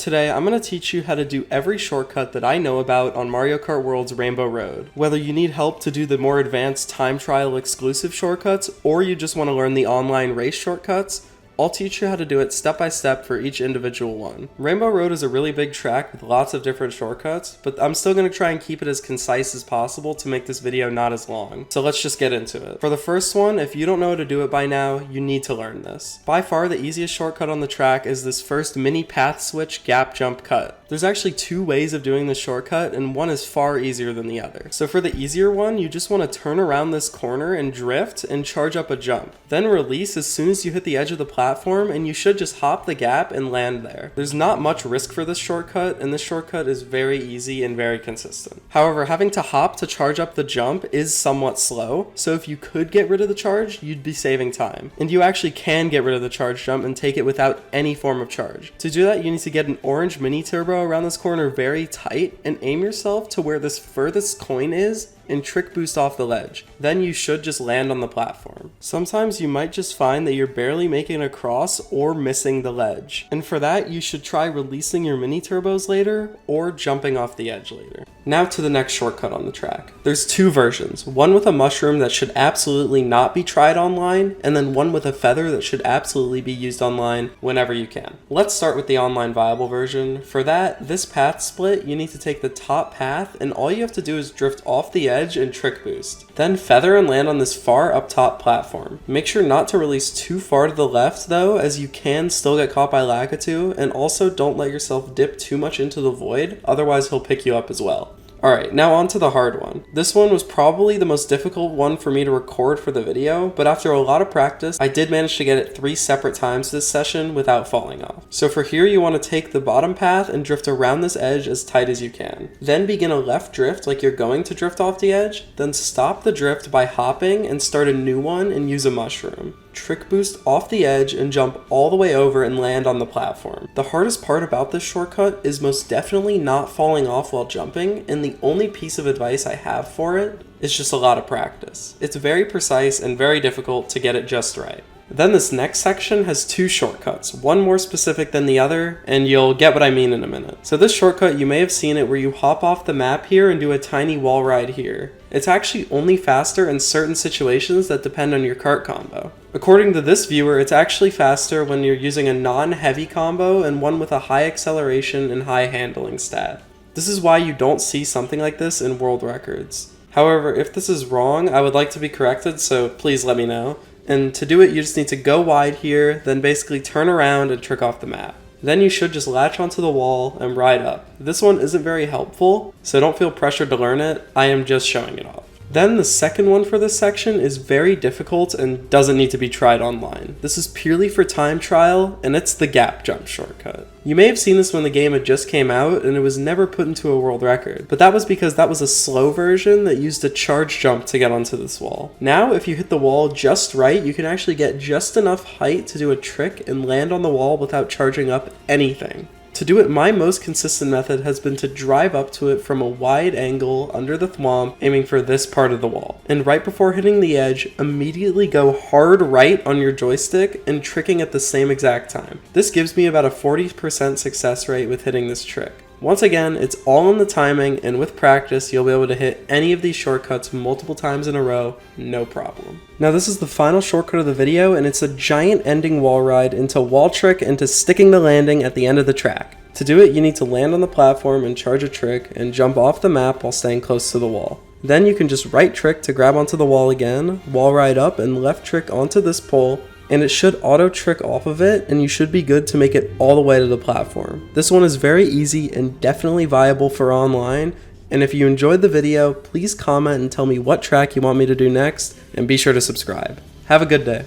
Today, I'm going to teach you how to do every shortcut that I know about on Mariokart Worlds Rainbow Road. Whether you need help to do the more advanced time trial exclusive shortcuts, or you just want to learn the online race shortcuts, I'll teach you how to do it step by step for each individual one. Rainbow Road is a really big track with lots of different shortcuts, but I'm still going to try and keep it as concise as possible to make this video not as long. So let's just get into it. For the first one, if you don't know how to do it by now, you need to learn this. By far the easiest shortcut on the track is this first mini path switch gap jump cut. There's actually two ways of doing this shortcut, and one is far easier than the other. So for the easier one, you just want to turn around this corner and drift and charge up a jump. Then release as soon as you hit the edge of the platform, and you should just hop the gap and land there. There's not much risk for this shortcut, and this shortcut is very easy and very consistent. However, having to hop to charge up the jump is somewhat slow, so if you could get rid of the charge, you'd be saving time. And you actually can get rid of the charge jump and take it without any form of charge. To do that, you need to get an orange mini turbo around this corner very tight and aim yourself to where this furthest coin is and trick boost off the ledge. Then you should just land on the platform. Sometimes you might just find that you're barely making it across or missing the ledge. And for that, you should try releasing your mini turbos later or jumping off the edge later. Now to the next shortcut on the track. There's two versions, one with a mushroom that should absolutely not be tried online, and then one with a feather that should absolutely be used online whenever you can. Let's start with the online viable version. For that, this path split, you need to take the top path, and all you have to do is drift off the edge and trick boost. Then feather and land on this far up top platform. Make sure not to release too far to the left though, as you can still get caught by Lakitu, and also don't let yourself dip too much into the void, otherwise he'll pick you up as well. Alright, now on to the hard one. This one was probably the most difficult one for me to record for the video, but after a lot of practice, I did manage to get it 3 separate times this session without falling off. So for here, you want to take the bottom path and drift around this edge as tight as you can. Then begin a left drift like you're going to drift off the edge, then stop the drift by hopping and start a new one and use a mushroom. Trick boost off the edge and jump all the way over and land on the platform. The hardest part about this shortcut is most definitely not falling off while jumping, and the only piece of advice I have for it is just a lot of practice. It's very precise and very difficult to get it just right. Then this next section has two shortcuts, one more specific than the other, and you'll get what I mean in a minute. So this shortcut, you may have seen it where you hop off the map here and do a tiny wall ride here. It's actually only faster in certain situations that depend on your kart combo. According to this viewer, it's actually faster when you're using a non-heavy combo and one with a high acceleration and high handling stat. This is why you don't see something like this in world records. However, if this is wrong, I would like to be corrected, so please let me know. And to do it, you just need to go wide here, then basically turn around and trick off the map. Then you should just latch onto the wall and ride up. This one isn't very helpful, so don't feel pressured to learn it. I am just showing it off. Then the second one for this section is very difficult and doesn't need to be tried online. This is purely for time trial, and it's the gap jump shortcut. You may have seen this when the game had just came out and it was never put into a world record, but that was because that was a slow version that used a charge jump to get onto this wall. Now, if you hit the wall just right, you can actually get just enough height to do a trick and land on the wall without charging up anything. To do it, my most consistent method has been to drive up to it from a wide angle under the thwomp, aiming for this part of the wall. And right before hitting the edge, immediately go hard right on your joystick and tricking at the same exact time. This gives me about a 40% success rate with hitting this trick. Once again, it's all in the timing, and with practice, you'll be able to hit any of these shortcuts multiple times in a row, no problem. Now this is the final shortcut of the video, and it's a giant ending wall ride into wall trick into sticking the landing at the end of the track. To do it, you need to land on the platform and charge a trick and jump off the map while staying close to the wall. Then you can just right trick to grab onto the wall again, wall ride up and left trick onto this pole, and it should auto trick off of it, and you should be good to make it all the way to the platform. This one is very easy and definitely viable for online, and if you enjoyed the video, please comment and tell me what track you want me to do next, and be sure to subscribe. Have a good day.